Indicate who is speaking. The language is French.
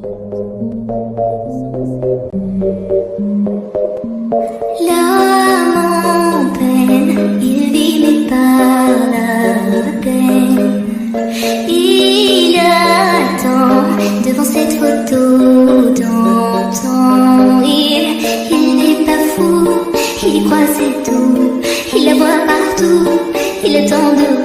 Speaker 1: L'âme en peine, il vit mais par la peine. Il attend devant cette photo d'antan. Il n'est pas fou, il y croit c'est tout. Il la voit partout, il attend de